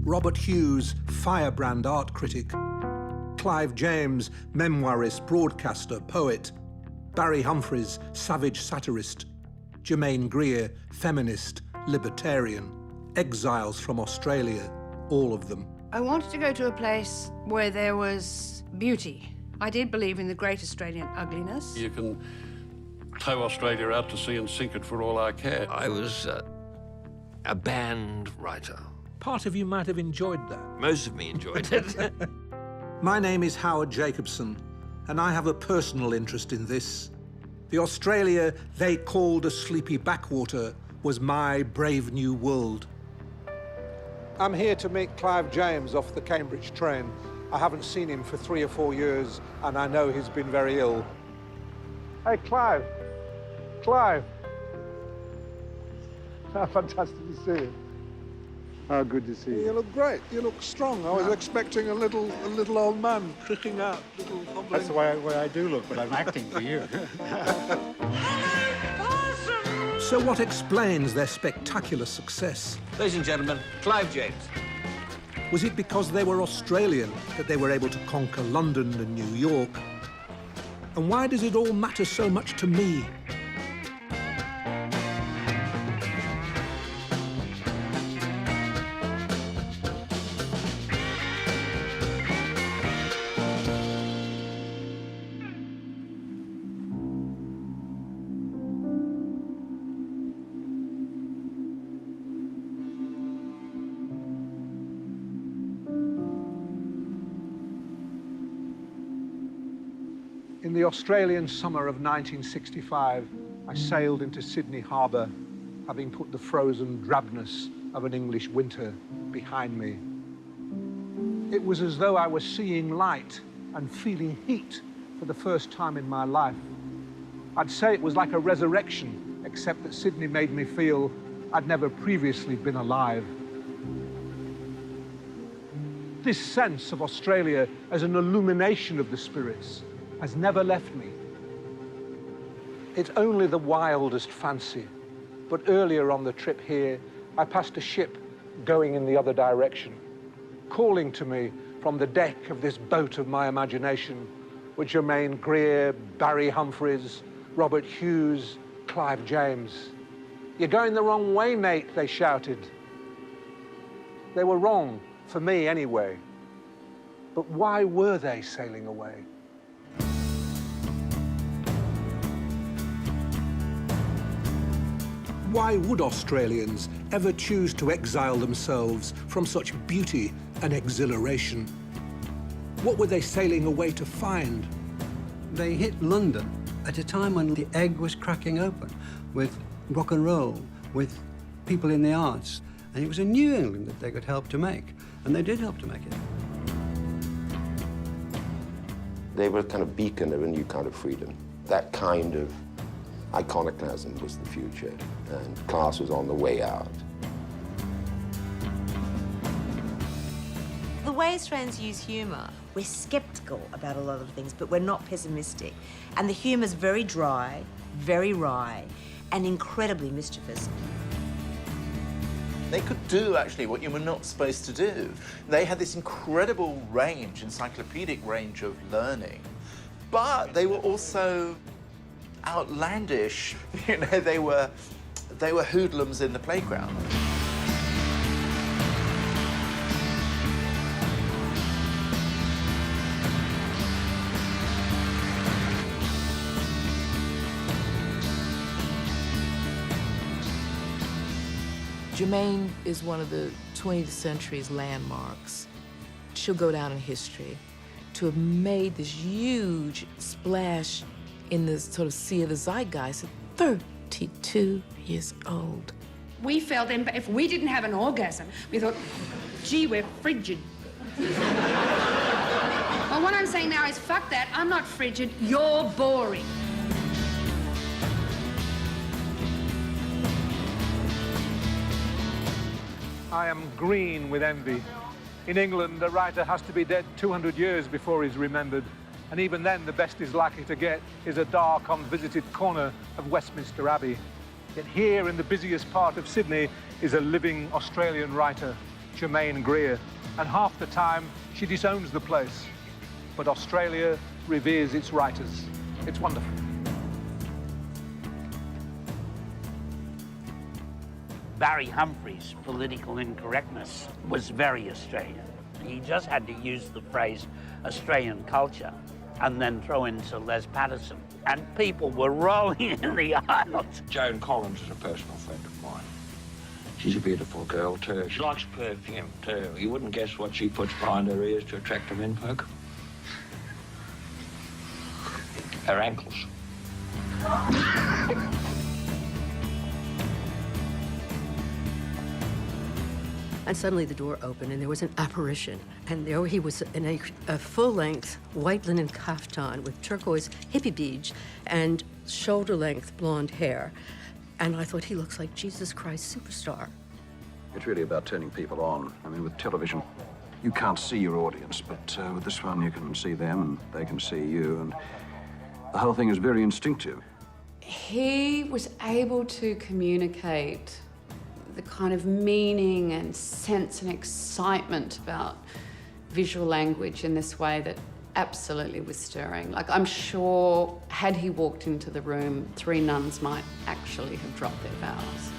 Robert Hughes, firebrand art critic. Clive James, memoirist, broadcaster, poet. Barry Humphries, savage satirist. Germaine Greer, feminist, libertarian. Exiles from Australia, all of them. I wanted to go to a place where there was beauty. I did believe in the great Australian ugliness. You can tow Australia out to sea and sink it for all I care. I was a band writer. Part of you might have enjoyed that. Most of me enjoyed it. My name is Howard Jacobson, and I have a personal interest in this. The Australia they called a sleepy backwater was my brave new world. I'm here to meet Clive James off the Cambridge train. I haven't seen him for 3 or 4 years, and I know he's been very ill. Hey, Clive. Clive. How fantastic to see you. Oh, good to see you. You look great. You look strong. I was expecting a little old man kicking out, little hobbling. That's the way I do look, but I'm acting for you. So what explains their spectacular success? Ladies and gentlemen, Clive James. Was it because they were Australian that they were able to conquer London and New York? And why does it all matter so much to me? In the Australian summer of 1965, I sailed into Sydney Harbour, having put the frozen drabness of an English winter behind me. It was as though I was seeing light and feeling heat for the first time in my life. I'd say it was like a resurrection, except that Sydney made me feel I'd never previously been alive. This sense of Australia as an illumination of the spirits has never left me. It's only the wildest fancy, but earlier on the trip here, I passed a ship going in the other direction. Calling to me from the deck of this boat of my imagination were Germaine Greer, Barry Humphries, Robert Hughes, Clive James. "You're going the wrong way, mate," they shouted. They were wrong, for me anyway. But why were they sailing away? Why would Australians ever choose to exile themselves from such beauty and exhilaration? What were they sailing away to find? They hit London at a time when the egg was cracking open, with rock and roll, with people in the arts. And it was a New England that they could help to make, and they did help to make it. They were a kind of beacon of a new kind of freedom. That kind of iconoclasm was the future, and class was on the way out. The way Australians use humour, we're sceptical about a lot of things, but we're not pessimistic. And the humour's very dry, very wry, and incredibly mischievous. They could do, actually, what you were not supposed to do. They had this incredible range, encyclopedic range of learning, but they were also outlandish. You know, they were hoodlums in the playground. Germaine is one of the 20th century's landmarks. She'll go down in history to have made this huge splash in the sort of sea of the zeitgeist at 32 years old. We felt if we didn't have an orgasm, we thought, gee, we're frigid. Well, what I'm saying now is, fuck that, I'm not frigid, you're boring. I am green with envy. In England, a writer has to be dead 200 years before he's remembered. And even then, the best he's likely to get is a dark, unvisited corner of Westminster Abbey. Yet here, in the busiest part of Sydney, is a living Australian writer. Germaine Greer, and half the time she disowns the place. But Australia reveres its writers. It's wonderful. Barry Humphries' political incorrectness was very Australian. He just had to use the phrase Australian culture and then throw in Sir Les Patterson. And people were rolling in the aisles. Joan Collins is a personal friend of mine. She's a beautiful girl, too. She likes perfume, too. You wouldn't guess what she puts behind her ears to attract the menfolk. Her ankles. And suddenly the door opened and there was an apparition. And there he was in a full-length white linen kaftan with turquoise hippie beads and shoulder-length blonde hair. And I thought, he looks like Jesus Christ Superstar. It's really about turning people on. I mean, with television, you can't see your audience, but with this one, you can see them and they can see you. And the whole thing is very instinctive. He was able to communicate the kind of meaning and sense and excitement about visual language in this way that absolutely was stirring. Like, I'm sure, had he walked into the room, 3 nuns might actually have dropped their vows.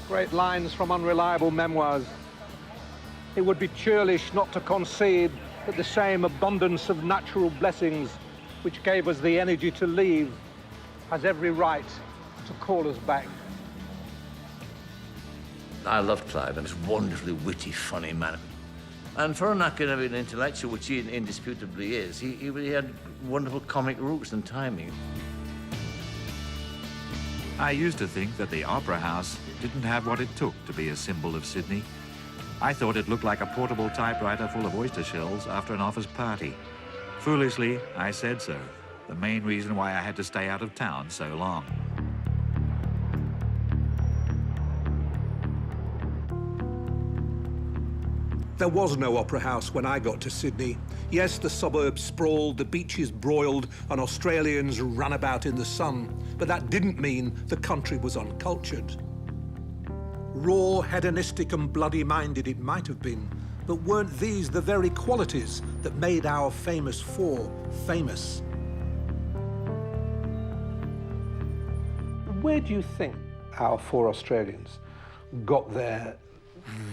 Great lines from unreliable memoirs. It would be churlish not to concede that the same abundance of natural blessings which gave us the energy to leave has every right to call us back. I loved Clive, and he was a wonderfully witty, funny man. And for an academic intellectual, which he indisputably is, he had wonderful comic roots and timing. I used to think that the Opera House didn't have what it took to be a symbol of Sydney. I thought it looked like a portable typewriter full of oyster shells after an office party. Foolishly, I said so. The main reason why I had to stay out of town so long. There was no opera house when I got to Sydney. Yes, the suburbs sprawled, the beaches broiled, and Australians ran about in the sun. But that didn't mean the country was uncultured. Raw, hedonistic, and bloody-minded it might have been, but weren't these the very qualities that made our famous four famous? Where do you think our 4 Australians got their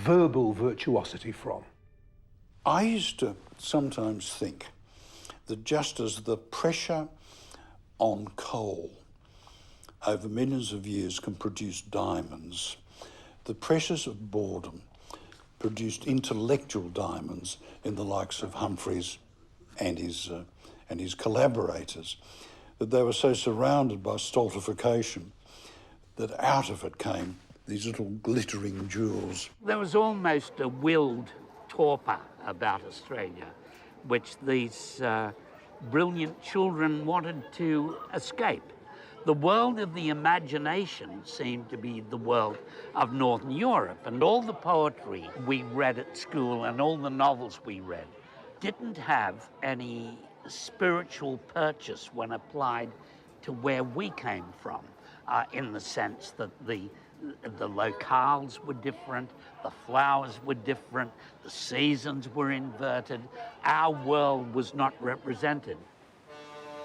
verbal virtuosity from? I used to sometimes think that just as the pressure on coal over millions of years can produce diamonds, the pressures of boredom produced intellectual diamonds in the likes of Humphries and his collaborators, that they were so surrounded by stultification that out of it came these little glittering jewels. There was almost a willed torpor about Australia, which these brilliant children wanted to escape. The world of the imagination seemed to be the world of Northern Europe, and all the poetry we read at school and all the novels we read didn't have any spiritual purchase when applied to where we came from, in the sense that the locales were different, the flowers were different, the seasons were inverted. Our world was not represented.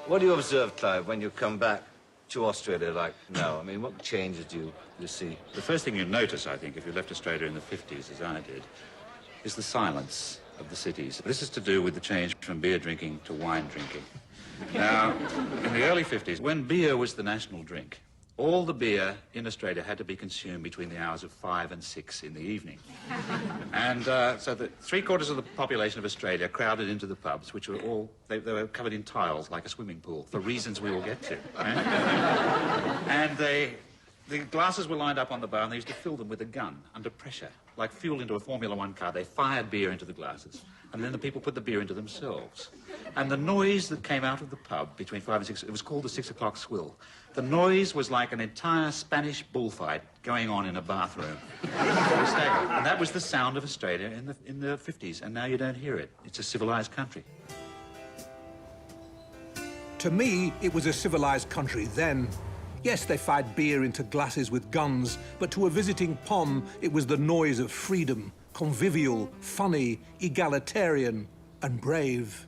What do you observe, Clive, when you come back to Australia like now? I mean, what changes do you see? The first thing you'd notice, I think, if you left Australia in the 50s, as I did, is the silence of the cities. This is to do with the change from beer drinking to wine drinking. Now, in the early 50s, when beer was the national drink, all the beer in Australia had to be consumed between the hours of 5 and 6 in the evening. And so that 3/4 of the population of Australia crowded into the pubs, which were all, they were covered in tiles like a swimming pool, for reasons we will get to. And the glasses were lined up on the bar, and they used to fill them with a gun under pressure, like fuel into a Formula 1 car. They fired beer into the glasses, and then the people put the beer into themselves. And the noise that came out of the pub between 5 and 6, it was called the 6 o'clock swill. The noise was like an entire Spanish bullfight going on in a bathroom. And that was the sound of Australia in the 50s, and now you don't hear it. It's a civilized country. To me, it was a civilized country then. Yes, they fired beer into glasses with guns, but to a visiting Pom, it was the noise of freedom, convivial, funny, egalitarian, and brave.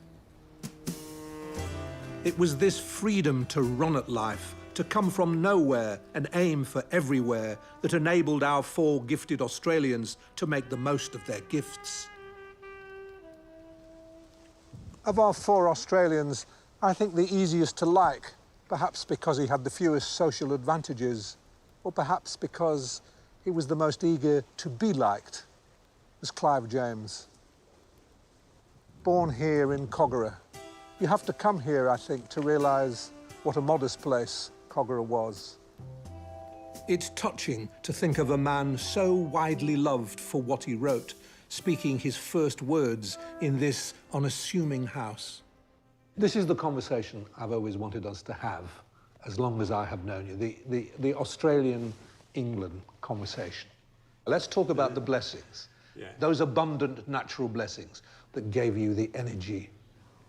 It was this freedom to run at life, to come from nowhere and aim for everywhere, that enabled our 4 gifted Australians to make the most of their gifts. Of our 4 Australians, I think the easiest to like, perhaps because he had the fewest social advantages, or perhaps because he was the most eager to be liked, was Clive James. Born here in Kogarah. You have to come here, I think, to realise what a modest place Kogarah was. It's touching to think of a man so widely loved for what he wrote, speaking his first words in this unassuming house. This is the conversation I've always wanted us to have, as long as I have known you, the Australian-England conversation. Let's talk about the blessings, those abundant natural blessings that gave you the energy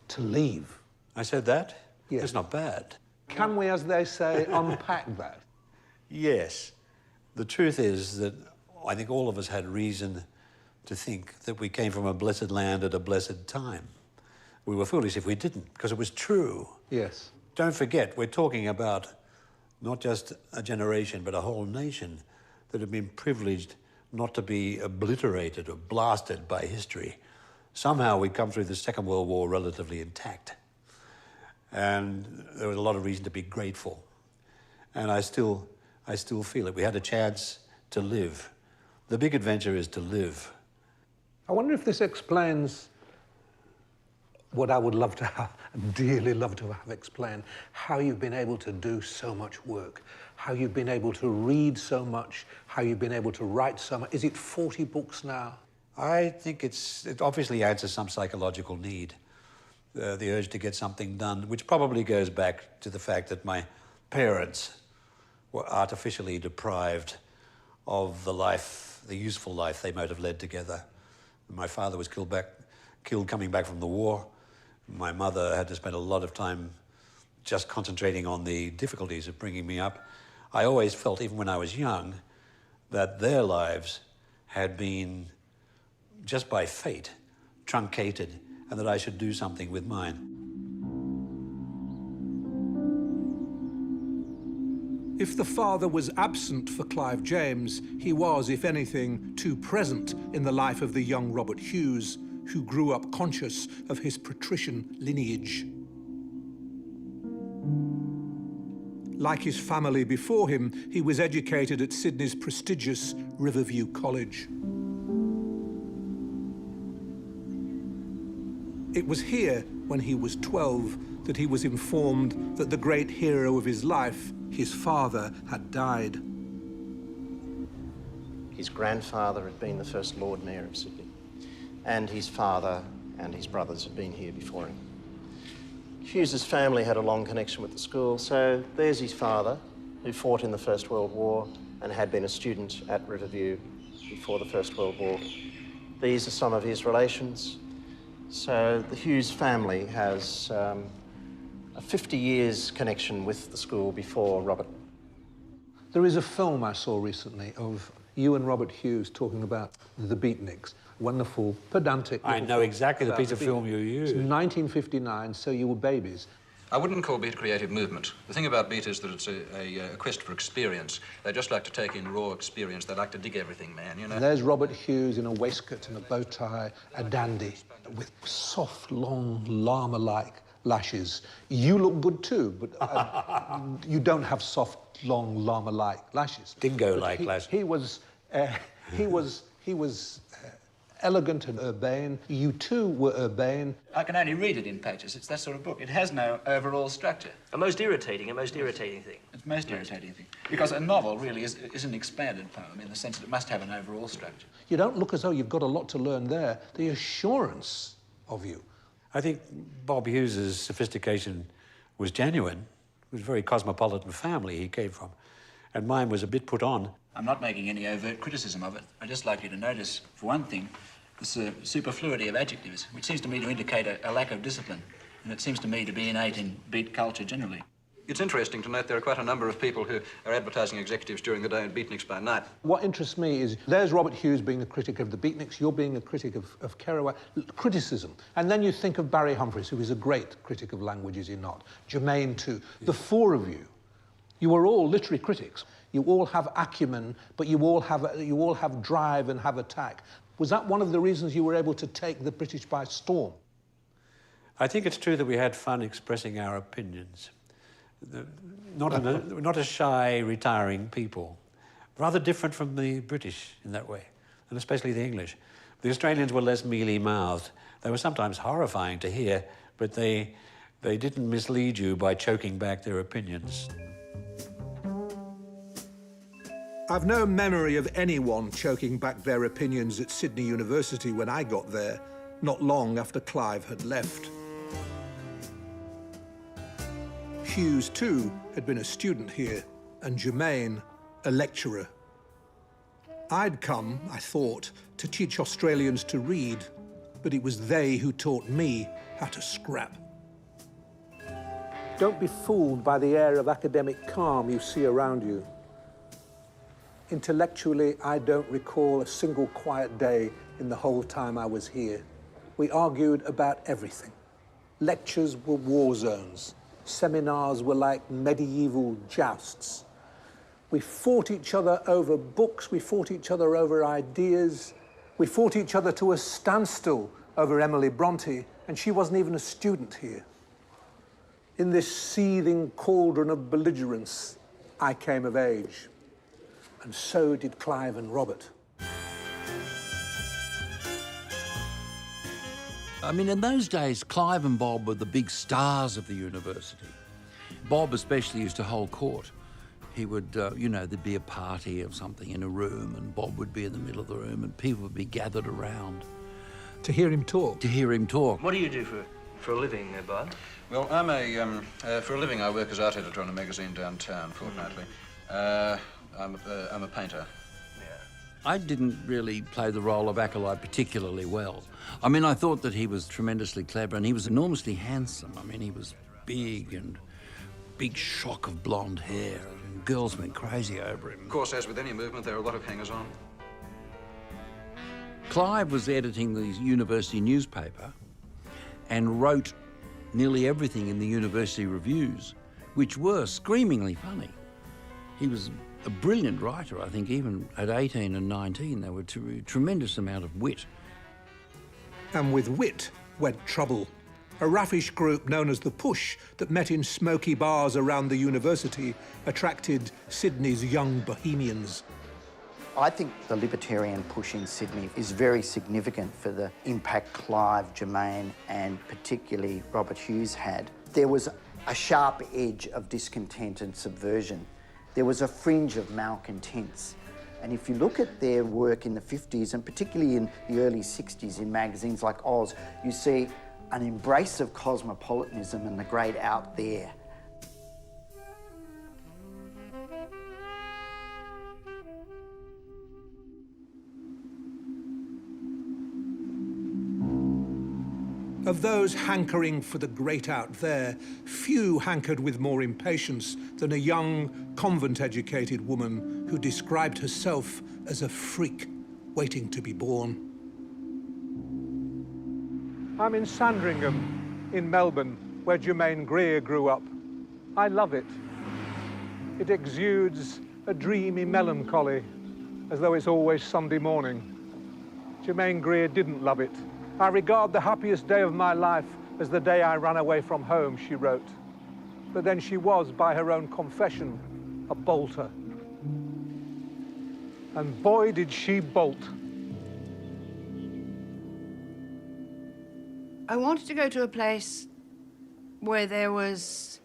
to leave. I said that? Yes. It's not bad. Can we, as they say, unpack that? Yes. The truth is that I think all of us had reason to think that we came from a blessed land at a blessed time. We were foolish if we didn't, because it was true. Yes. Don't forget, we're talking about not just a generation, but a whole nation that had been privileged not to be obliterated or blasted by history. Somehow we come through the Second World War relatively intact. And there was a lot of reason to be grateful. And I still feel it. We had a chance to live. The big adventure is to live. I wonder if this explains what I would love to have, dearly love to have explained, how you've been able to do so much work, how you've been able to read so much, how you've been able to write so much. Is it 40 books now? I think it obviously answers some psychological need, the urge to get something done, which probably goes back to the fact that my parents were artificially deprived of the life, the useful life they might have led together. My father was killed coming back from the war. My mother had to spend a lot of time just concentrating on the difficulties of bringing me up. I always felt, even when I was young, that their lives had been, just by fate, truncated, and that I should do something with mine. If the father was absent for Clive James, he was, if anything, too present in the life of the young Robert Hughes, who grew up conscious of his patrician lineage. Like his family before him, he was educated at Sydney's prestigious Riverview College. It was here, when he was 12, that he was informed that the great hero of his life, his father, had died. His grandfather had been the first Lord Mayor of Sydney, and his father and his brothers had been here before him. Hughes's family had a long connection with the school, so there's his father, who fought in the First World War and had been a student at Riverview before the First World War. These are some of his relations. So the Hughes family has a 50 years connection with the school before Robert. There is a film I saw recently of you and Robert Hughes talking about the beatniks. Wonderful, pedantic. I know exactly the piece of film you used. It's 1959, so you were babies. I wouldn't call beat a creative movement. The thing about beat is that it's a quest for experience. They just like to take in raw experience. They like to dig everything, man, you know? And there's Robert Hughes in a waistcoat and a bow tie, a dandy, with soft, long, llama-like lashes. You look good too, but you don't have soft, long, llama-like lashes. Dingo-like lashes. He was elegant and urbane. You too were urbane. I can only read it in pages. It's that sort of book. It has no overall structure. A most irritating thing. It's a most irritating thing. Because a novel really is an expanded poem in the sense that it must have an overall structure. You don't look as though you've got a lot to learn there. The assurance of you. I think Bob Hughes's sophistication was genuine. It was a very cosmopolitan family he came from. And mine was a bit put on. I'm not making any overt criticism of it. I'd just like you to notice, for one thing, this superfluity of adjectives, which seems to me to indicate a lack of discipline. And it seems to me to be innate in beat culture generally. It's interesting to note there are quite a number of people who are advertising executives during the day and beatniks by night. What interests me is there's Robert Hughes being a critic of the beatniks, you're being a critic of Kerouac, criticism. And then you think of Barry Humphries, who is a great critic of language, is he not? Germaine too. The four of you are all literary critics. You all have acumen, but you all have drive and have attack. Was that one of the reasons you were able to take the British by storm? I think it's true that we had fun expressing our opinions. Not a shy, retiring people. Rather different from the British in that way, and especially the English. The Australians were less mealy-mouthed. They were sometimes horrifying to hear, but they didn't mislead you by choking back their opinions. I've no memory of anyone choking back their opinions at Sydney University when I got there, not long after Clive had left. Hughes, too, had been a student here, and Germaine, a lecturer. I'd come, I thought, to teach Australians to read, but it was they who taught me how to scrap. Don't be fooled by the air of academic calm you see around you. Intellectually, I don't recall a single quiet day in the whole time I was here. We argued about everything. Lectures were war zones. Seminars were like medieval jousts. We fought each other over books, we fought each other over ideas, we fought each other to a standstill over Emily Bronte, and she wasn't even a student here. In this seething cauldron of belligerence, I came of age. And so did Clive and Robert. I mean, in those days, Clive and Bob were the big stars of the university. Bob especially used to hold court. He would, you know, there'd be a party or something in a room, and Bob would be in the middle of the room, and people would be gathered around. To hear him talk? To hear him talk. What do you do for a living, Bob? Well, for a living, I work as art editor on a magazine downtown fortnightly. I'm a painter. I didn't really play the role of acolyte particularly well. I mean, I thought that he was tremendously clever, and he was enormously handsome. I mean, he was big and big shock of blonde hair, and girls went crazy over him. Of course, as with any movement, there are a lot of hangers-on. Clive was editing the university newspaper and wrote nearly everything in the university reviews, which were screamingly funny. He was a brilliant writer, I think, even at 18 and 19, there were a tremendous amount of wit. And with wit went trouble. A raffish group known as the Push that met in smoky bars around the university attracted Sydney's young bohemians. I think the libertarian push in Sydney is very significant for the impact Clive, Germaine and particularly Robert Hughes had. There was a sharp edge of discontent and subversion. There was a fringe of malcontents. And if you look at their work in the 50s and particularly in the early 60s in magazines like Oz, you see an embrace of cosmopolitanism and the great out there. Of those hankering for the great out there, few hankered with more impatience than a young, convent-educated woman who described herself as a freak waiting to be born. I'm in Sandringham, in Melbourne, where Germaine Greer grew up. I love it. It exudes a dreamy melancholy, as though it's always Sunday morning. Germaine Greer didn't love it. I regard the happiest day of my life as the day I ran away from home, she wrote. But then she was, by her own confession, a bolter. And boy, did she bolt. I wanted to go to a place where there was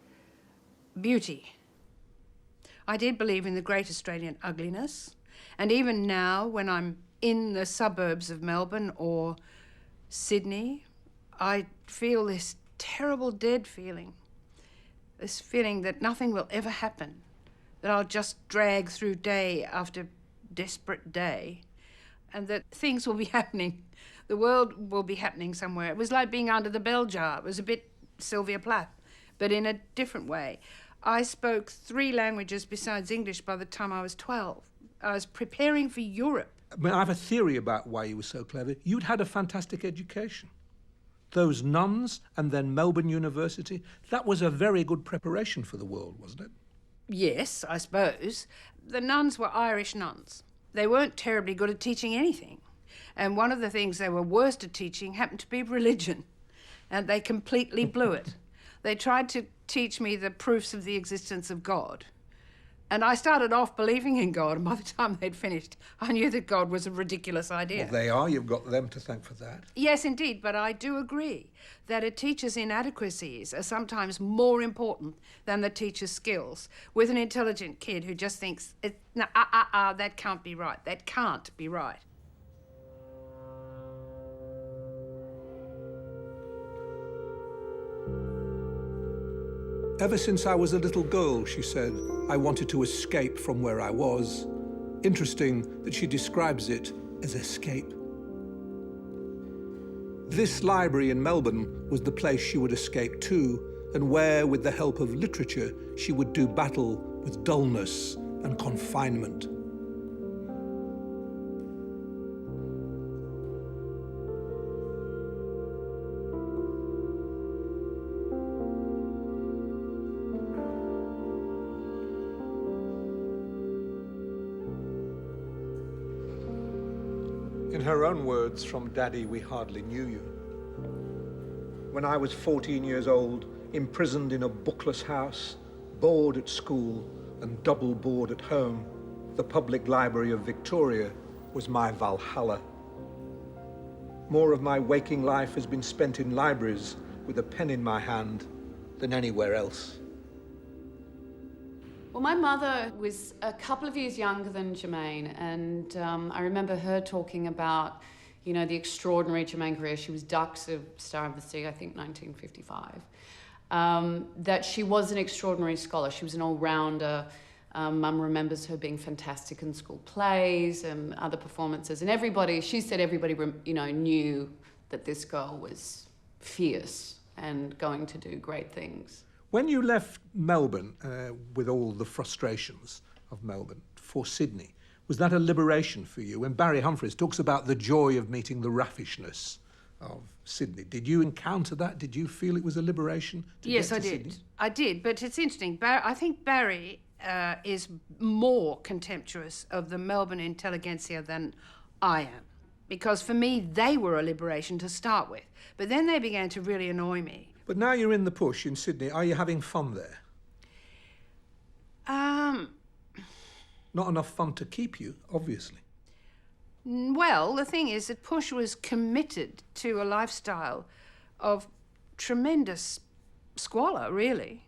beauty. I did believe in the great Australian ugliness, and even now, when I'm in the suburbs of Melbourne or Sydney, I feel this terrible dead feeling. This feeling that nothing will ever happen, that I'll just drag through day after desperate day, and that things will be happening. The world will be happening somewhere. It was like being under the bell jar. It was a bit Sylvia Plath, but in a different way. I spoke 3 languages besides English by the time I was 12. I was preparing for Europe. I mean, I have a theory about why you were so clever. You'd had a fantastic education. Those nuns and then Melbourne University, that was a very good preparation for the world, wasn't it? Yes, I suppose. The nuns were Irish nuns. They weren't terribly good at teaching anything. And one of the things they were worst at teaching happened to be religion. And they completely blew it. They tried to teach me the proofs of the existence of God. And I started off believing in God, and by the time they'd finished, I knew that God was a ridiculous idea. Well, they are. You've got them to thank for that. Yes, indeed, but I do agree that a teacher's inadequacies are sometimes more important than the teacher's skills. With an intelligent kid who just thinks, that can't be right. That can't be right. Ever since I was a little girl, she said, I wanted to escape from where I was. Interesting that she describes it as escape. This library in Melbourne was the place she would escape to, and where, with the help of literature, she would do battle with dullness and confinement. In her own words, from Daddy, we hardly knew you. When I was 14 years old, imprisoned in a bookless house, bored at school and double bored at home, the Public Library of Victoria was my Valhalla. More of my waking life has been spent in libraries with a pen in my hand than anywhere else. Well, my mother was a couple of years younger than Germaine, and I remember her talking about, you know, the extraordinary Germaine Greer. She was Ducks of Star of the Sea, I think, 1955. That she was an extraordinary scholar. She was an all-rounder. Mum remembers her being fantastic in school plays and other performances. And everybody, she said everybody, you know, knew that this girl was fierce and going to do great things. When you left Melbourne, with all the frustrations of Melbourne, for Sydney, was that a liberation for you? When Barry Humphries talks about the joy of meeting the raffishness of Sydney, did you encounter that? Did you feel it was a liberation to Yes, get I to did. Sydney? I did, but it's interesting. I think Barry is more contemptuous of the Melbourne intelligentsia than I am. Because for me, they were a liberation to start with. But then they began to really annoy me. But now you're in the push in Sydney. Are you having fun there? Not enough fun to keep you, obviously. Well, the thing is that Push was committed to a lifestyle of tremendous squalor, really.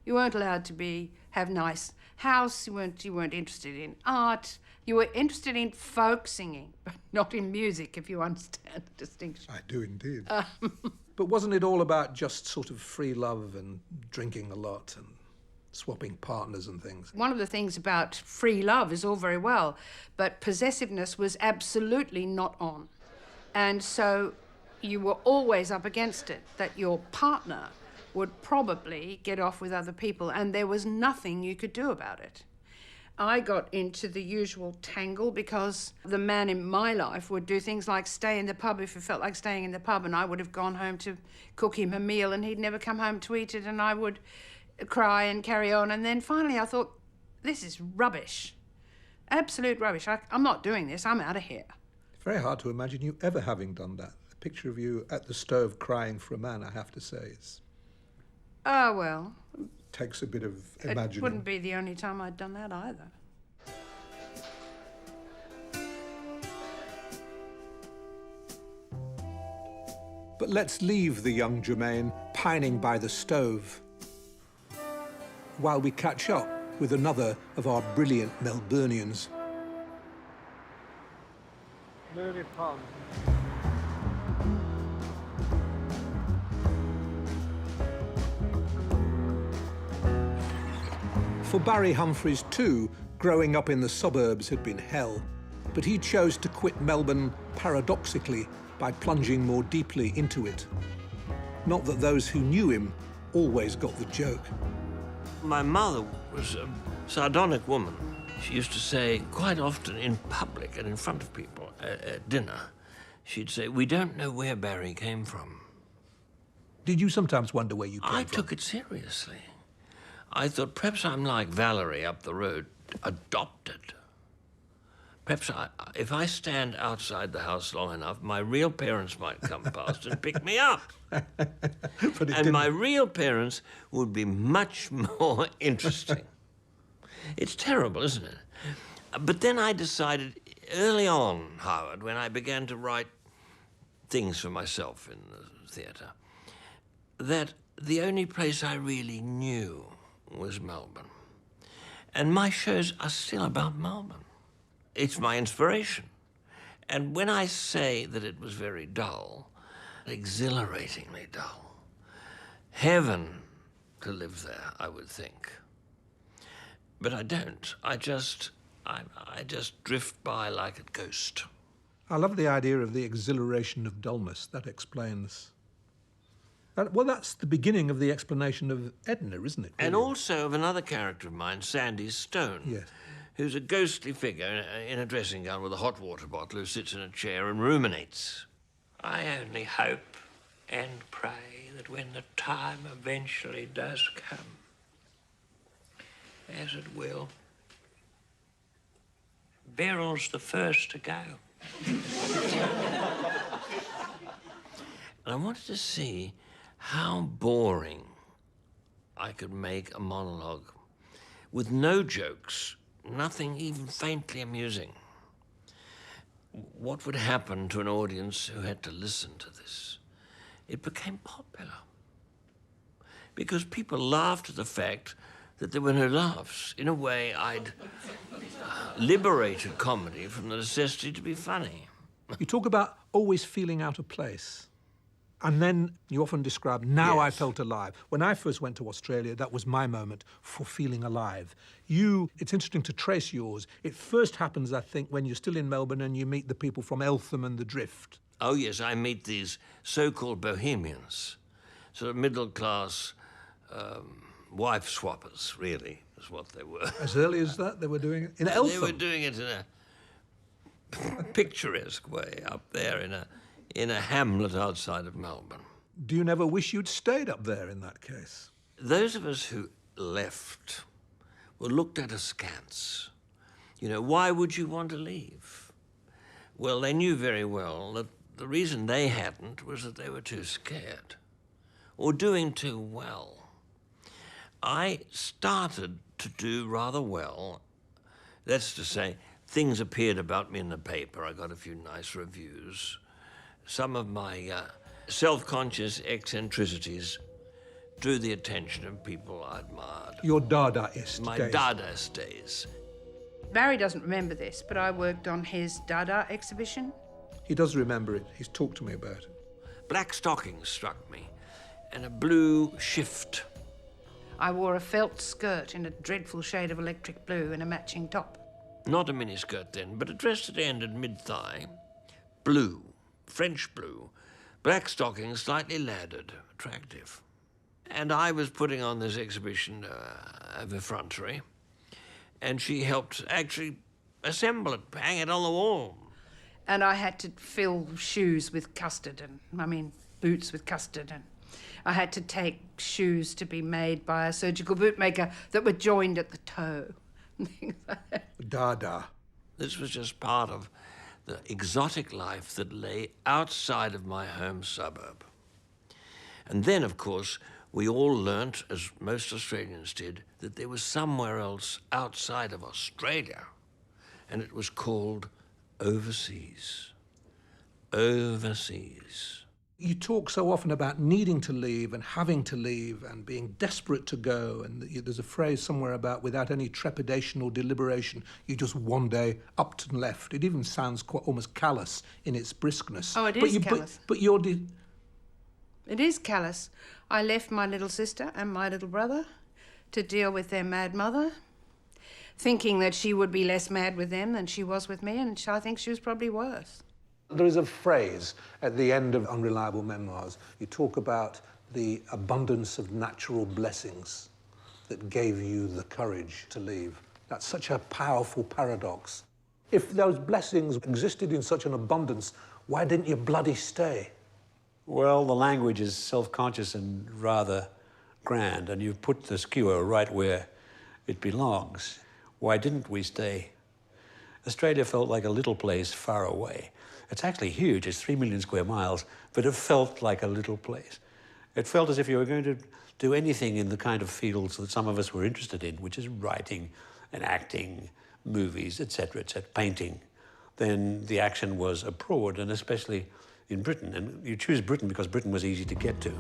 You weren't allowed to have nice house. You weren't interested in art. You were interested in folk singing, but not in music, if you understand the distinction. I do indeed. But wasn't it all about just sort of free love and drinking a lot and swapping partners and things? One of the things about free love is all very well, but possessiveness was absolutely not on. And so you were always up against it, that your partner would probably get off with other people, and there was nothing you could do about it. I got into the usual tangle because the man in my life would do things like stay in the pub if he felt like staying in the pub, and I would have gone home to cook him a meal and he'd never come home to eat it, and I would cry and carry on. And then finally I thought, this is rubbish. Absolute rubbish. I'm not doing this. I'm out of here. It's very hard to imagine you ever having done that. The picture of you at the stove crying for a man, I have to say, Oh, well. Takes a bit of imagining. It wouldn't be the only time I'd done that either. But let's leave the young Germaine pining by the stove while we catch up with another of our brilliant Melburnians. Learned Pond. For Barry Humphries too, growing up in the suburbs had been hell, but he chose to quit Melbourne paradoxically by plunging more deeply into it. Not that those who knew him always got the joke. My mother was a sardonic woman. She used to say quite often in public and in front of people at dinner, she'd say, "We don't know where Barry came from." Did you sometimes wonder where you came from? I took it seriously. I thought, perhaps I'm like Valerie up the road, adopted. Perhaps if I stand outside the house long enough, my real parents might come past and pick me up. And my real parents would be much more interesting. It's terrible, isn't it? But then I decided early on, Howard, when I began to write things for myself in the theatre, that the only place I really knew was Melbourne. And my shows are still about Melbourne. It's my inspiration. And when I say that it was very dull, exhilaratingly dull, heaven to live there, I would think. But I don't. I just drift by like a ghost. I love the idea of the exhilaration of dullness. That explains... well, that's the beginning of the explanation of Edna, isn't it? Really? And also of another character of mine, Sandy Stone. Yes. Who's a ghostly figure in a dressing gown with a hot water bottle who sits in a chair and ruminates. I only hope and pray that when the time eventually does come, as it will, Beryl's the first to go. And I wanted to see how boring I could make a monologue with no jokes, nothing even faintly amusing. What would happen to an audience who had to listen to this? It became popular because people laughed at the fact that there were no laughs. In a way, I'd liberated comedy from the necessity to be funny. You talk about always feeling out of place. And then you often describe, now I felt alive. When I first went to Australia, that was my moment for feeling alive. It's interesting to trace yours. It first happens, I think, when you're still in Melbourne and you meet the people from Eltham and the Drift. Oh, yes, I meet these so-called bohemians, sort of middle-class wife swappers, really, is what they were. As early as that, they were doing it? In Eltham? They were doing it in a picturesque way up there in a hamlet outside of Melbourne. Do you never wish you'd stayed up there in that case? Those of us who left were looked at askance. You know, why would you want to leave? Well, they knew very well that the reason they hadn't was that they were too scared or doing too well. I started to do rather well. That's to say, things appeared about me in the paper. I got a few nice reviews. Some of my self-conscious eccentricities drew the attention of people I admired. Your Dadaist My days. Dadaist days. Barry doesn't remember this, but I worked on his Dada exhibition. He does remember it. He's talked to me about it. Black stockings struck me, and a blue shift. I wore a felt skirt in a dreadful shade of electric blue and a matching top. Not a miniskirt then, but a dress that ended mid-thigh. Blue, French blue, black stockings slightly laddered, attractive. And I was putting on this exhibition of effrontery, and she helped actually assemble it, hang it on the wall. And I had to fill shoes with custard boots with custard, and I had to take shoes to be made by a surgical bootmaker that were joined at the toe. Dada. This was just part of the exotic life that lay outside of my home suburb. And then, of course, we all learnt, as most Australians did, that there was somewhere else outside of Australia, and it was called overseas. Overseas. You talk so often about needing to leave and having to leave and being desperate to go, and there's a phrase somewhere about without any trepidation or deliberation, you just one day upped and left. It even sounds quite almost callous in its briskness. Oh, it is callous. But you're... It is callous. I left my little sister and my little brother to deal with their mad mother, thinking that she would be less mad with them than she was with me, and I think she was probably worse. There is a phrase at the end of Unreliable Memoirs. You talk about the abundance of natural blessings. that gave you the courage to leave? That's such a powerful paradox. If those blessings existed in such an abundance, why didn't you bloody stay? Well, the language is self-conscious and rather grand, and you've put the skewer right where it belongs. Why didn't we stay? Australia felt like a little place far away. It's actually huge, it's 3 million square miles, but it felt like a little place. It felt as if you were going to do anything in the kind of fields that some of us were interested in, which is writing and acting, movies, etc., painting. Then the action was abroad, and especially in Britain. And you choose Britain because Britain was easy to get to.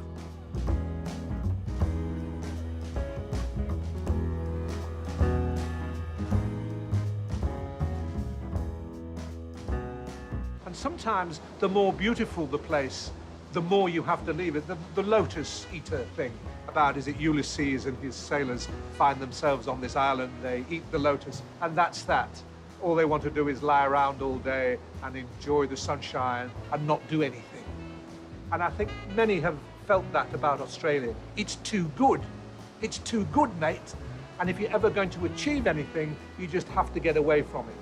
And sometimes the more beautiful the place, the more you have to leave it. The lotus eater thing about, is it Ulysses and his sailors find themselves on this island, they eat the lotus, and that's that. All they want to do is lie around all day and enjoy the sunshine and not do anything. And I think many have felt that about Australia. It's too good. It's too good, mate. And if you're ever going to achieve anything, you just have to get away from it.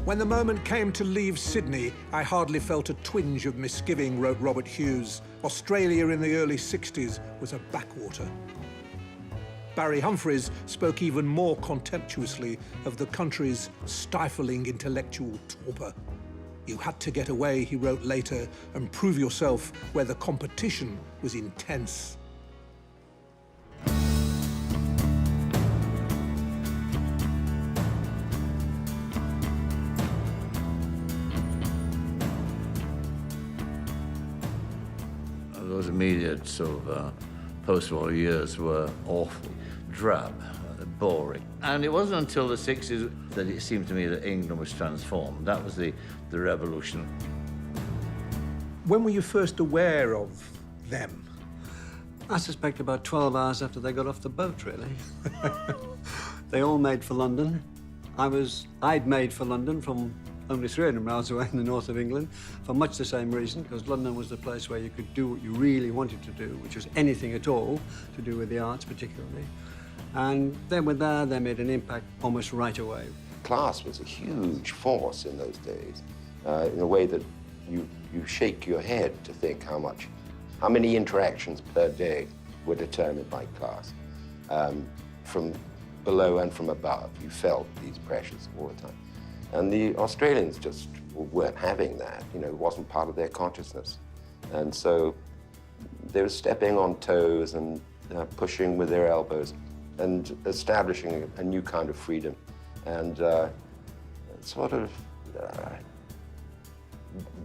When the moment came to leave Sydney, I hardly felt a twinge of misgiving, wrote Robert Hughes. Australia in the early 60s was a backwater. Barry Humphries spoke even more contemptuously of the country's stifling intellectual torpor. You had to get away, he wrote later, and prove yourself where the competition was intense. Those immediate sort of post-war years were awful, drab, boring. And it wasn't until the 60s that it seemed to me that England was transformed. That was the revolution. When were you first aware of them? I suspect about 12 hours after they got off the boat, really. They all made for London. I'd made for London from only 300 miles away in the north of England, for much the same reason, because London was the place where you could do what you really wanted to do, which was anything at all to do with the arts particularly. And then with that, they made an impact almost right away. Class was a huge force in those days, in a way that you shake your head to think how many interactions per day were determined by class. From below and from above, you felt these pressures all the time. And the Australians just weren't having that, it wasn't part of their consciousness. And so they were stepping on toes and pushing with their elbows and establishing a new kind of freedom and sort of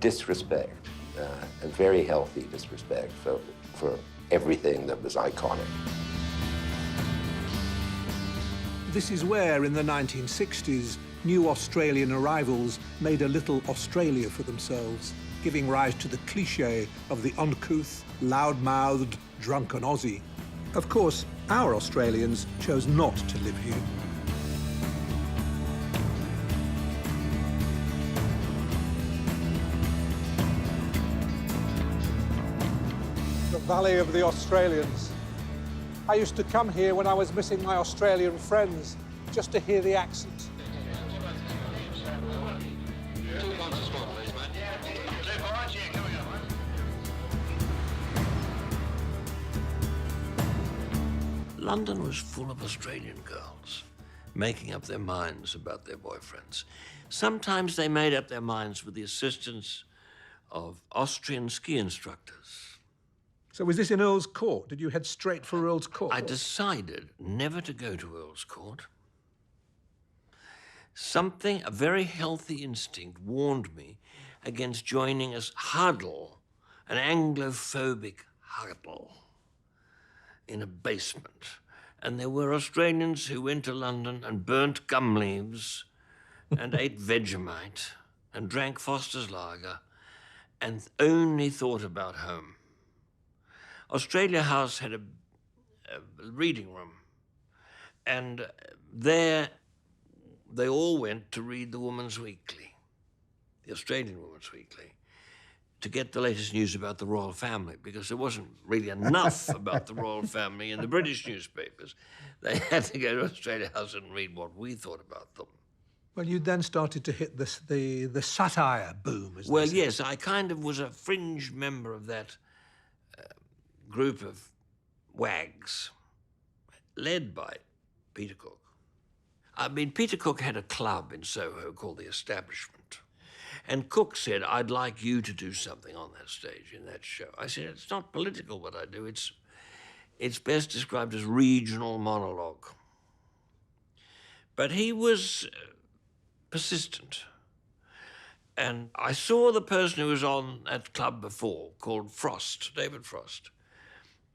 disrespect, a very healthy disrespect for everything that was iconic. This is where, in the 1960s, new Australian arrivals made a little Australia for themselves, giving rise to the cliché of the uncouth, loud-mouthed, drunken Aussie. Of course, our Australians chose not to live here. The Valley of the Australians. I used to come here when I was missing my Australian friends, just to hear the accent. London was full of Australian girls making up their minds about their boyfriends. Sometimes they made up their minds with the assistance of Austrian ski instructors. So was this in Earl's Court? Did you head straight for Earl's Court? I decided never to go to Earl's Court. A very healthy instinct warned me against joining a huddle, an Anglophobic huddle, in a basement. And there were Australians who went to London and burnt gum leaves and ate Vegemite and drank Foster's lager and only thought about home. Australia House had a reading room, and there they all went to read the Woman's Weekly, the Australian Woman's Weekly, to get the latest news about the royal family, because there wasn't really enough about the royal family in the British newspapers. They had to go to Australia House and read what we thought about them. Well, you then started to hit the satire boom, as Well, they say. yes, I kind of was a fringe member of that group of wags, led by Peter Cook. I mean, Peter Cook had a club in Soho called The Establishment. And Cook said, I'd like you to do something on that stage in that show. I said, it's not political what I do. It's best described as regional monologue. But he was persistent. And I saw the person who was on that club before, called Frost, David Frost.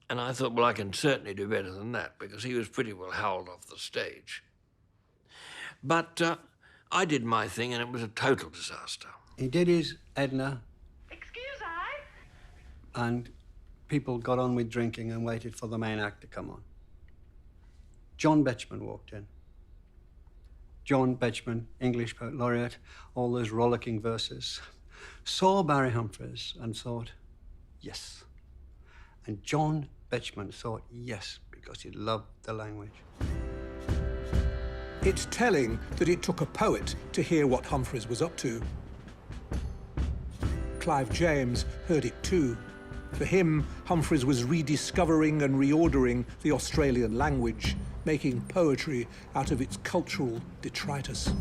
And I thought, well, I can certainly do better than that, because he was pretty well howled off the stage. But I did my thing, and it was a total disaster. He did his Edna. Excuse I? And people got on with drinking and waited for the main act to come on. John Betjeman walked in. John Betjeman, English poet laureate, all those rollicking verses, saw Barry Humphries and thought, yes. And John Betjeman thought yes, because he loved the language. It's telling that it took a poet to hear what Humphries was up to. Clive James heard it too. For him, Humphries was rediscovering and reordering the Australian language, making poetry out of its cultural detritus.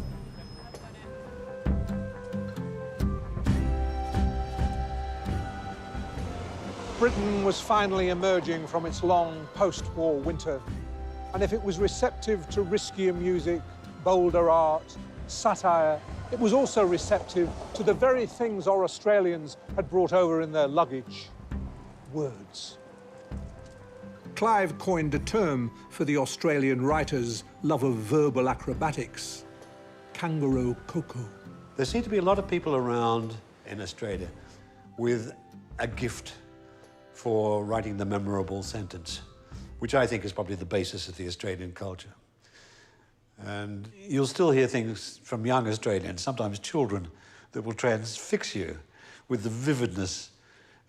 Britain was finally emerging from its long post-war winter, and if it was receptive to riskier music, bolder art, satire, it was also receptive to the very things our Australians had brought over in their luggage: words. Clive coined a term for the Australian writer's love of verbal acrobatics: kangaroo coco. There seem to be a lot of people around in Australia with a gift for writing the memorable sentence, which I think is probably the basis of the Australian culture. And you'll still hear things from young Australians, sometimes children, that will transfix you with the vividness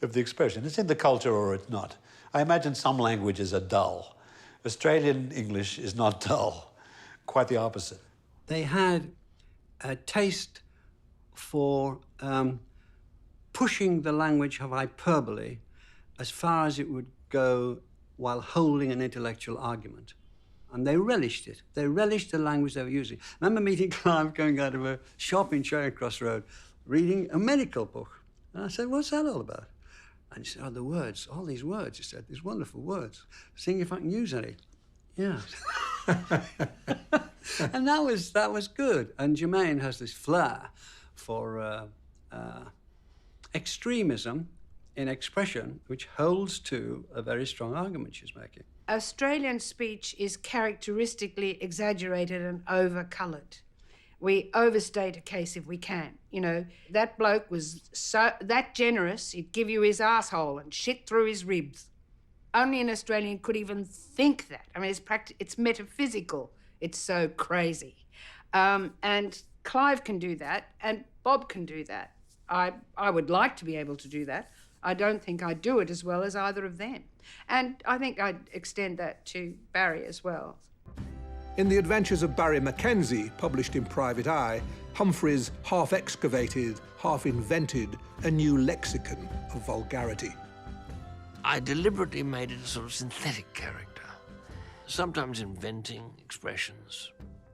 of the expression. It's in the culture or it's not. I imagine some languages are dull. Australian English is not dull, quite the opposite. They had a taste for pushing the language of hyperbole as far as it would go while holding an intellectual argument. And they relished it. They relished the language they were using. I remember meeting Clive going out of a shop in Charing Cross Road, reading a medical book. And I said, what's that all about? And he said, oh, the words, all these words. He said, these wonderful words. Seeing if I can use any. Yeah. And that was good. And Germaine has this flair for extremism in expression, which holds to a very strong argument she's making. Australian speech is characteristically exaggerated and over-coloured. We overstate a case if we can. You know, that bloke was so that generous, he'd give you his asshole and shit through his ribs. Only an Australian could even think that. I mean, it's metaphysical. It's so crazy. And Clive can do that, and Bob can do that. I would like to be able to do that. I don't think I'd do it as well as either of them. And I think I'd extend that to Barry as well. In The Adventures of Barry Mackenzie, published in Private Eye, Humphries half-excavated, half-invented a new lexicon of vulgarity. I deliberately made it a sort of synthetic character, sometimes inventing expressions,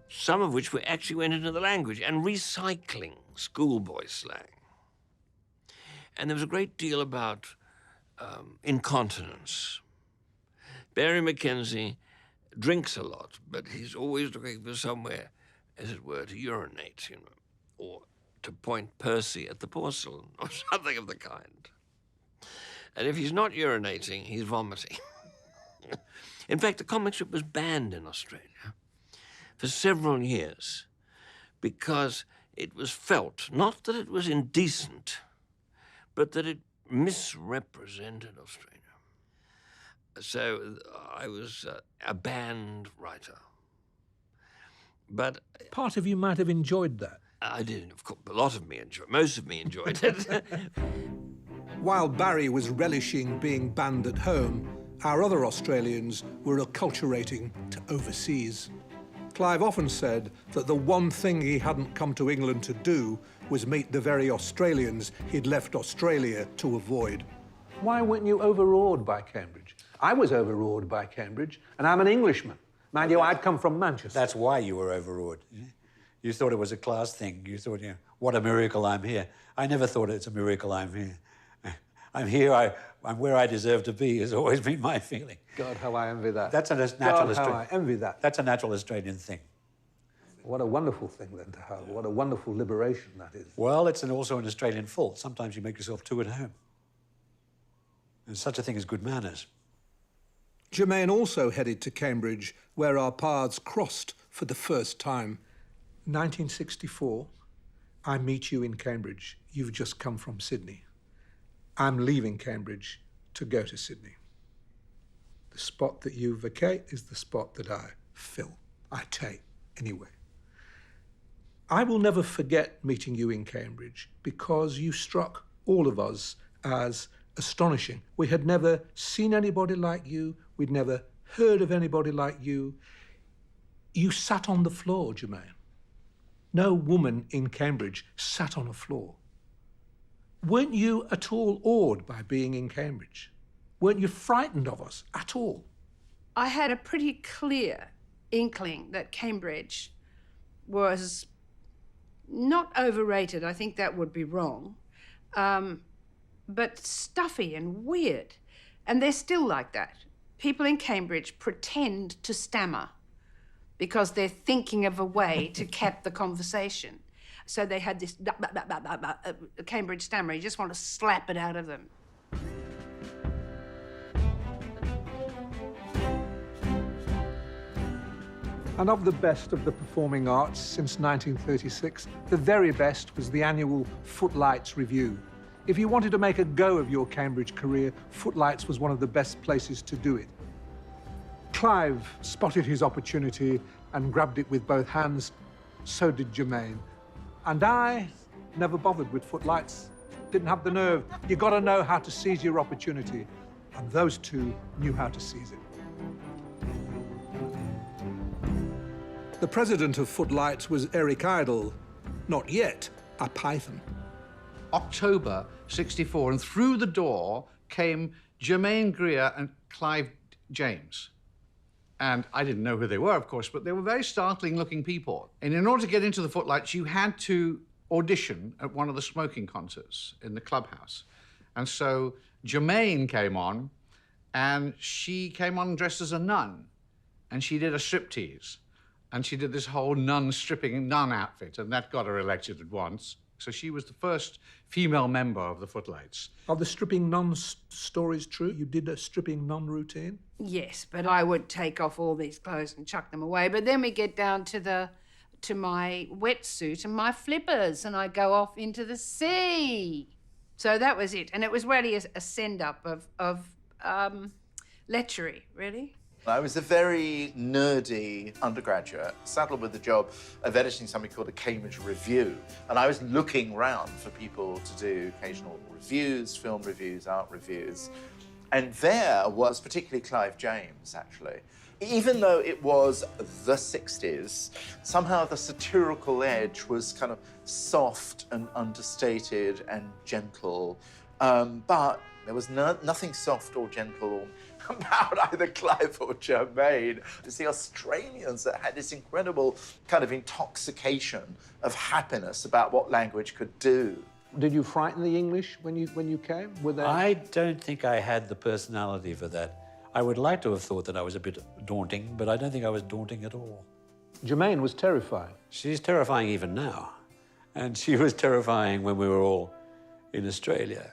some of which actually went into the language, and recycling schoolboy slang. And there was a great deal about incontinence. Barry Mackenzie drinks a lot, but he's always looking for somewhere, as it were, to urinate, you know, or to point Percy at the porcelain, or something of the kind. And if he's not urinating, he's vomiting. In fact, the comic strip was banned in Australia for several years because it was felt, not that it was indecent, but that it misrepresented Australia. So I was a banned writer. But part of you might have enjoyed that. I did, of course. A lot of me enjoyed, most of me enjoyed it. While Barry was relishing being banned at home, our other Australians were acculturating to overseas. Clive often said that the one thing he hadn't come to England to do was meet the very Australians he'd left Australia to avoid. Why weren't you overawed by Cambridge? I was overawed by Cambridge, and I'm an Englishman. Mind you, I'd come from Manchester. That's why you were overawed. You thought it was a class thing. You thought, what a miracle I'm here. I never thought it's a miracle I'm here. I'm here, I'm where I deserve to be, has always been my feeling. God, how I envy that. That's a natural God, how I envy that. That's a natural Australian thing. What a wonderful thing, then, to have. What a wonderful liberation that is. Well, it's also an Australian fault. Sometimes you make yourself too at home. There's such a thing as good manners. Germaine also headed to Cambridge, where our paths crossed for the first time. 1964, I meet you in Cambridge. You've just come from Sydney. I'm leaving Cambridge to go to Sydney. The spot that you vacate is the spot that I fill, I take, anyway. I will never forget meeting you in Cambridge because you struck all of us as astonishing. We had never seen anybody like you. We'd never heard of anybody like you. You sat on the floor, Germaine. No woman in Cambridge sat on a floor. Weren't you at all awed by being in Cambridge? Weren't you frightened of us at all? I had a pretty clear inkling that Cambridge was not overrated, I think that would be wrong, but stuffy and weird. And they're still like that. People in Cambridge pretend to stammer because they're thinking of a way to cap the conversation. So they had this Cambridge stammer. You just want to slap it out of them. And of the best of the performing arts since 1936, the very best was the annual Footlights Review. If you wanted to make a go of your Cambridge career, Footlights was one of the best places to do it. Clive spotted his opportunity and grabbed it with both hands. So did Germaine. And I never bothered with Footlights. Didn't have the nerve. You got to know how to seize your opportunity. And those two knew how to seize it. The president of Footlights was Eric Idle, not yet a python. October 64, and through the door came Germaine Greer and Clive James. And I didn't know who they were, of course, but they were very startling-looking people. And in order to get into the Footlights, you had to audition at one of the smoking concerts in the clubhouse. And so Germaine came on, and she came on dressed as a nun, and she did a striptease. And she did this whole stripping nun outfit, and that got her elected at once. So she was the first female member of the Footlights. Are the stripping nun stories true? You did a stripping nun routine? Yes, but I would take off all these clothes and chuck them away. But then we get down to my wetsuit and my flippers, and I go off into the sea. So that was it. And it was really a send-up of lechery, really. I was a very nerdy undergraduate, saddled with the job of editing something called a Cambridge Review. And I was looking round for people to do occasional reviews, film reviews, art reviews. And there was particularly Clive James, actually. Even though it was the 60s, somehow the satirical edge was kind of soft and understated and gentle. But there was nothing soft or gentle about either Clive or Germaine. It's the Australians that had this incredible kind of intoxication of happiness about what language could do. Did you frighten the English when you came? Were they... I don't think I had the personality for that. I would like to have thought that I was a bit daunting, but I don't think I was daunting at all. Germaine was terrifying. She's terrifying even now. And she was terrifying when we were all in Australia.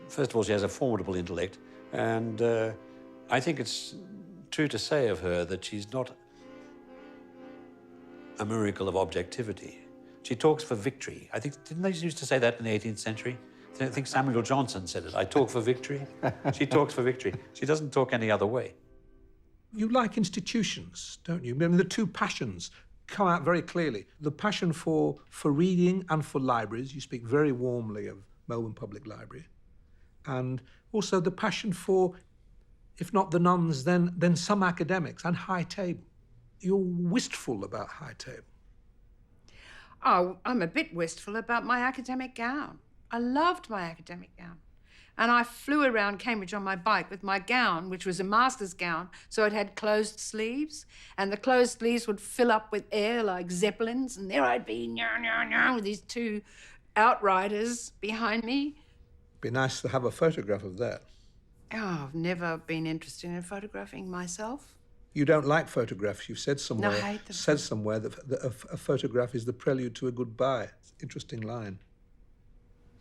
First of all, she has a formidable intellect. And I think it's true to say of her that she's not a miracle of objectivity. She talks for victory. I think, didn't they used to say that in the 18th century? I think Samuel Johnson said it. I talk for victory. She talks for victory. She doesn't talk any other way. You like institutions, don't you? I mean, the two passions come out very clearly. The passion for reading and for libraries. You speak very warmly of Melbourne Public Library. and also the passion for, if not the nuns, then some academics and high table. You're wistful about high table. Oh, I'm a bit wistful about my academic gown. I loved my academic gown. And I flew around Cambridge on my bike with my gown, which was a master's gown, so it had closed sleeves, and the closed sleeves would fill up with air like zeppelins, and there I'd be, with these two outriders behind me. Be nice to have a photograph of that. Oh, I've never been interested in photographing myself. You don't like photographs. You've said somewhere, No, I hate them. said somewhere that a photograph is the prelude to a goodbye. Interesting line.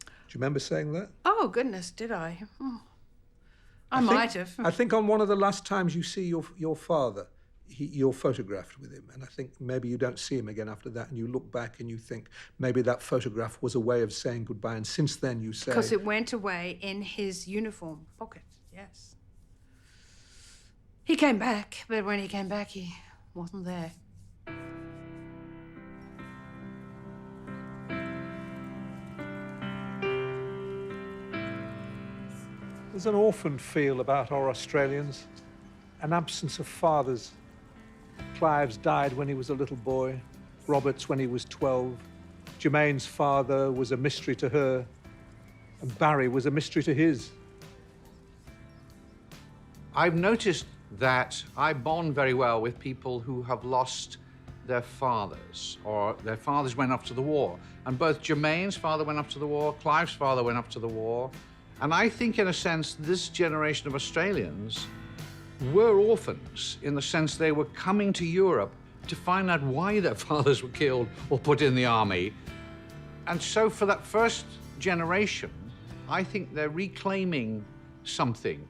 Do you remember saying that? Oh, goodness, did I? Oh. I might have. I think on one of the last times you see your father, you're photographed with him, and I think maybe you don't see him again after that, and you look back and you think maybe that photograph was a way of saying goodbye, and since then you say... Because it went away in his uniform pocket, yes. He came back, but when he came back, he wasn't there. There's an orphan feel about our Australians, an absence of fathers. Clive's died when he was a little boy, Robert's when he was 12. Germaine's father was a mystery to her, and Barry was a mystery to his. I've noticed that I bond very well with people who have lost their fathers, or their fathers went off to the war. And both Germaine's father went off to the war, Clive's father went off to the war. And I think, in a sense, this generation of Australians were orphans in the sense they were coming to Europe to find out why their fathers were killed or put in the army. And so for that first generation, I think they're reclaiming something.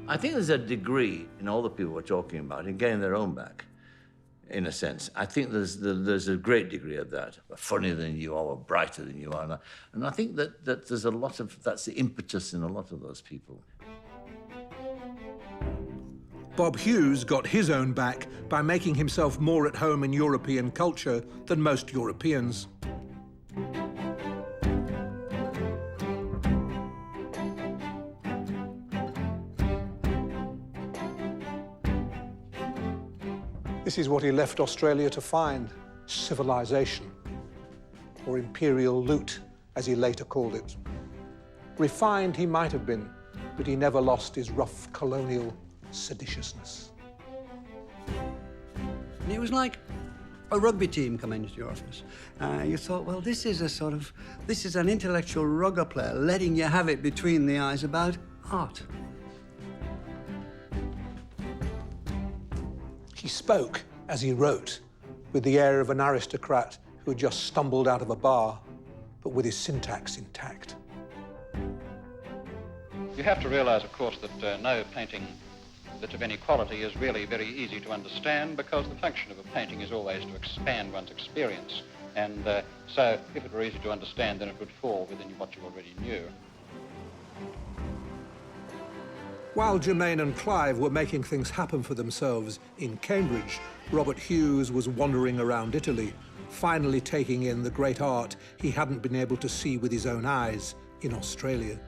I think there's a degree in all the people we're talking about in getting their own back, in a sense. I think there's a great degree of that. We're funnier than you are, or brighter than you are. And I think that there's a lot of, that's the impetus in a lot of those people. Bob Hughes got his own back by making himself more at home in European culture than most Europeans. This is what he left Australia to find: civilization, or imperial loot, as he later called it. Refined he might have been, but he never lost his rough colonial seditiousness. And it was like a rugby team coming into your office. You thought, well, this is an intellectual rugby player letting you have it between the eyes about art. He spoke as he wrote, with the air of an aristocrat who had just stumbled out of a bar, but with his syntax intact. You have to realize, of course, that no painting that's of any quality is really very easy to understand, because the function of a painting is always to expand one's experience. And so if it were easy to understand, then it would fall within what you already knew. While Germaine and Clive were making things happen for themselves in Cambridge, Robert Hughes was wandering around Italy, finally taking in the great art he hadn't been able to see with his own eyes in Australia.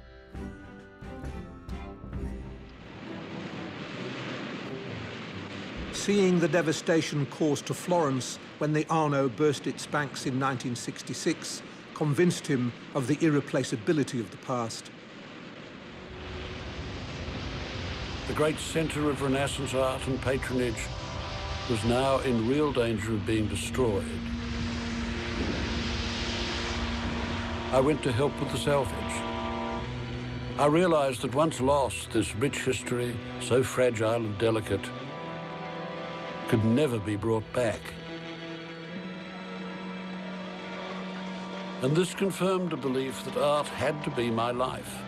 Seeing the devastation caused to Florence when the Arno burst its banks in 1966 convinced him of the irreplaceability of the past. The great centre of Renaissance art and patronage was now in real danger of being destroyed. I went to help with the salvage. I realised that once lost, this rich history, so fragile and delicate, could never be brought back. And this confirmed a belief that art had to be my life.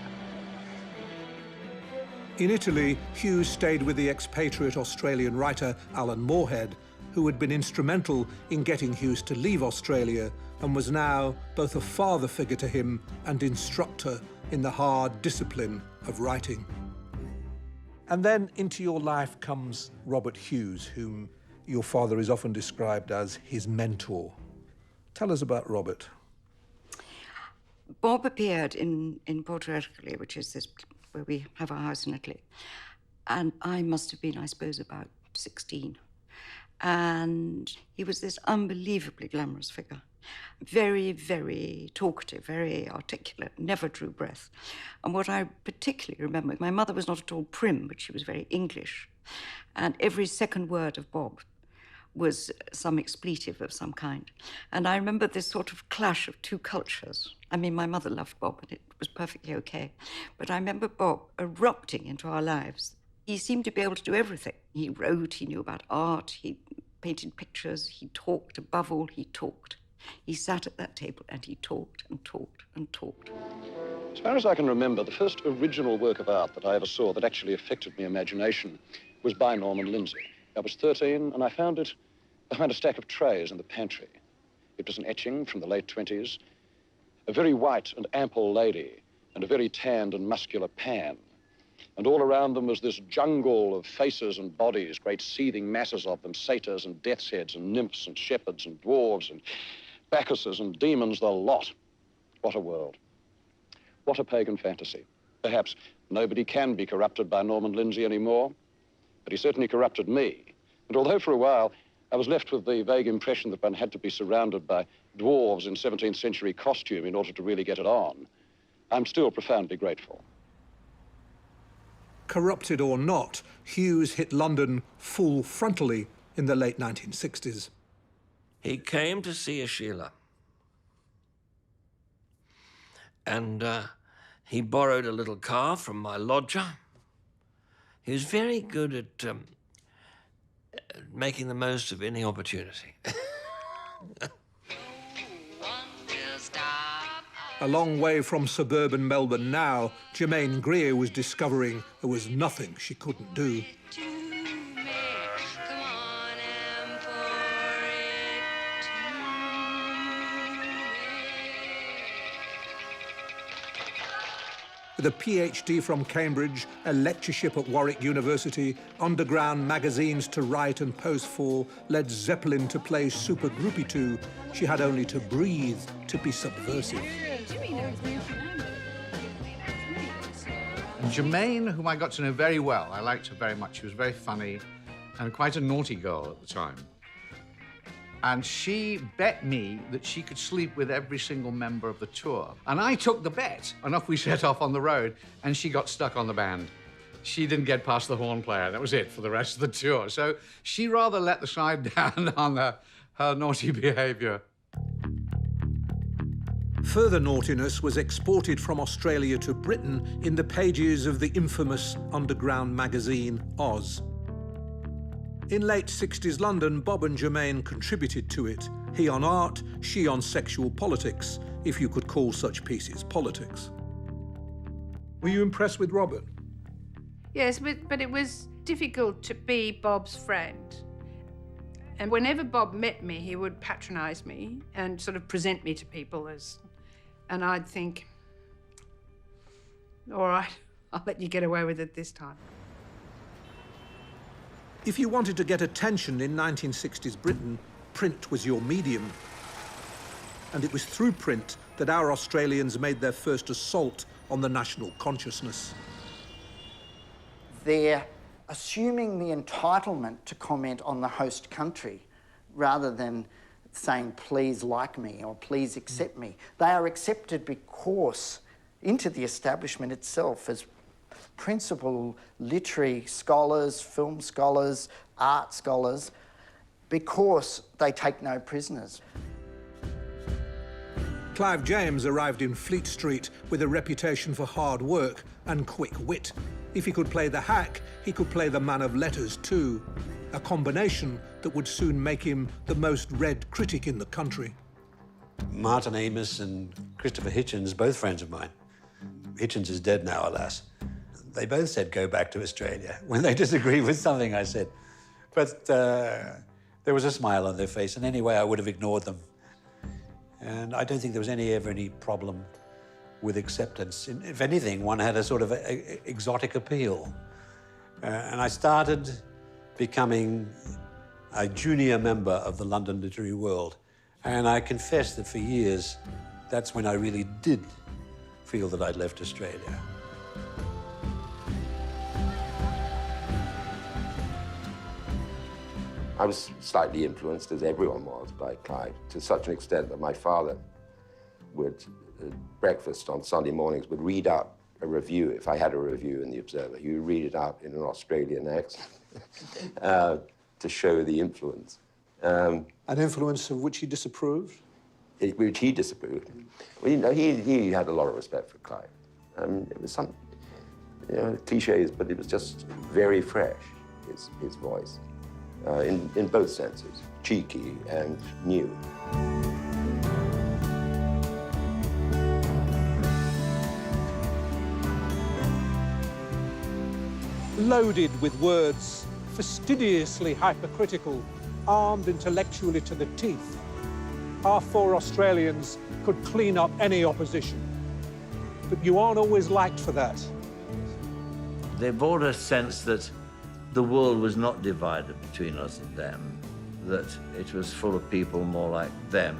In Italy, Hughes stayed with the expatriate Australian writer Alan Moorhead, who had been instrumental in getting Hughes to leave Australia and was now both a father figure to him and instructor in the hard discipline of writing. And then into your life comes Robert Hughes, whom your father is often described as his mentor. Tell us about Robert. Bob appeared in Porto Ercole, which is this where we have our house in Italy. And I must have been, I suppose, about 16. And he was this unbelievably glamorous figure. Very, very talkative, very articulate, never drew breath. And what I particularly remember, my mother was not at all prim, but she was very English. And every second word of Bob was some expletive of some kind. And I remember this sort of clash of two cultures. I mean, my mother loved Bob, and it was perfectly okay. But I remember Bob erupting into our lives. He seemed to be able to do everything. He wrote, he knew about art, he painted pictures, he talked. Above all, he talked. He sat at that table and he talked and talked and talked. As far as I can remember, the first original work of art that I ever saw that actually affected my imagination was by Norman Lindsay. I was 13 and I found it behind a stack of trays in the pantry. It was an etching from the late 20s, a very white and ample lady and a very tanned and muscular Pan. And all around them was this jungle of faces and bodies, great seething masses of them, satyrs and death's heads and nymphs and shepherds and dwarves and Bacchuses and demons, the lot. What a world. What a pagan fantasy. Perhaps nobody can be corrupted by Norman Lindsay anymore, but he certainly corrupted me. And although for a while I was left with the vague impression that one had to be surrounded by dwarves in 17th century costume in order to really get it on, I'm still profoundly grateful. Corrupted or not, Hughes hit London full frontally in the late 1960s. He came to see a Sheila. And he borrowed a little car from my lodger. He was very good at making the most of any opportunity. A long way from suburban Melbourne now, Germaine Greer was discovering there was nothing she couldn't do. With a PhD from Cambridge, a lectureship at Warwick University, underground magazines to write and pose for, Led Zeppelin to play super groupie to, she had only to breathe to be subversive. Germaine, whom I got to know very well, I liked her very much. She was very funny and quite a naughty girl at the time. And she bet me that she could sleep with every single member of the tour. And I took the bet, and off we set off on the road, and she got stuck on the band. She didn't get past the horn player. That was it for the rest of the tour. So she rather let the side down on her naughty behaviour. Further naughtiness was exported from Australia to Britain in the pages of the infamous underground magazine Oz. In late 60s London, Bob and Germaine contributed to it. He on art, she on sexual politics, if you could call such pieces politics. Were you impressed with Robert? Yes, but it was difficult to be Bob's friend. And whenever Bob met me, he would patronise me and sort of present me to people as... And I'd think, all right, I'll let you get away with it this time. If you wanted to get attention in 1960s Britain, print was your medium. And it was through print that our Australians made their first assault on the national consciousness. They're assuming the entitlement to comment on the host country rather than saying, please like me or please accept me. They are accepted because into the establishment itself as principal literary scholars, film scholars, art scholars, because they take no prisoners. Clive James arrived in Fleet Street with a reputation for hard work and quick wit. If he could play the hack, he could play the man of letters too. A combination that would soon make him the most read critic in the country. Martin Amis and Christopher Hitchens, both friends of mine. Hitchens is dead now, alas. They both said, go back to Australia, when they disagreed with something I said. But there was a smile on their face, and anyway, I would have ignored them. And I don't think there was ever any problem with acceptance. If anything, one had a sort of exotic appeal. And I started becoming a junior member of the London literary world. And I confess that for years, that's when I really did feel that I'd left Australia. I was slightly influenced, as everyone was, by Clive, to such an extent that my father would, at breakfast on Sunday mornings, would read out a review, if I had a review in the Observer. He would read it out in an Australian accent to show the influence. An influence of which he disapproved? Which he disapproved. Well, you know, he had a lot of respect for Clive. It was some, you know, cliches, but it was just very fresh, his voice. In both senses, cheeky and new. Loaded with words, fastidiously hypercritical, armed intellectually to the teeth, our 4 Australians could clean up any opposition. But you aren't always liked for that. They brought a sense that the world was not divided between us and them, that it was full of people more like them.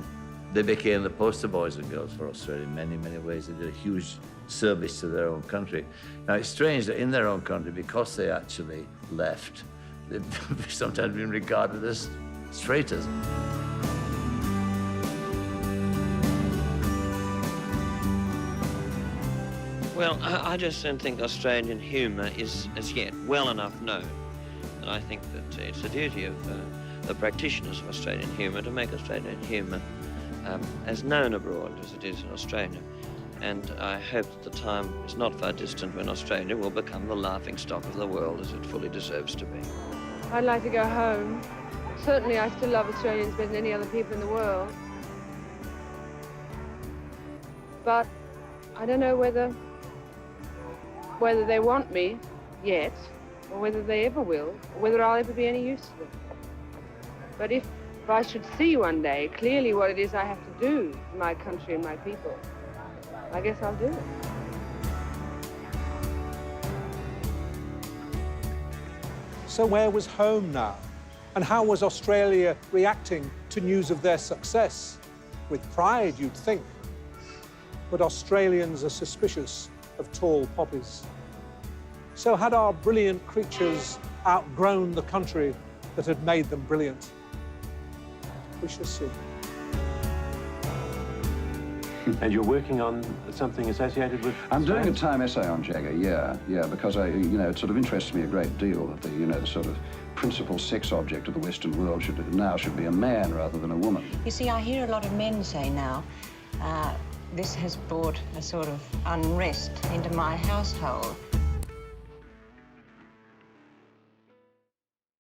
They became the poster boys and girls for Australia in many, many ways. They did a huge service to their own country. Now, it's strange that in their own country, because they actually left, they've sometimes been regarded as traitors. Well, I just don't think Australian humour is as yet well enough known. And I think that it's the duty of the practitioners of Australian humour to make Australian humour as known abroad as it is in Australia. And I hope that the time is not far distant when Australia will become the laughingstock of the world as it fully deserves to be. I'd like to go home. Certainly I still love Australians better than any other people in the world. But I don't know whether they want me yet, or whether they ever will, or whether I'll ever be any use to them. But if I should see one day clearly what it is I have to do for my country and my people, I guess I'll do it. So where was home now? And how was Australia reacting to news of their success? With pride, you'd think. But Australians are suspicious of tall poppies. So had our brilliant creatures outgrown the country that had made them brilliant? We shall see. And you're working on something associated with... I'm doing a time essay on Jagger, yeah, because it sort of interests me a great deal that the sort of principal sex object of the Western world should be a man rather than a woman. You see, I hear a lot of men say now, this has brought a sort of unrest into my household.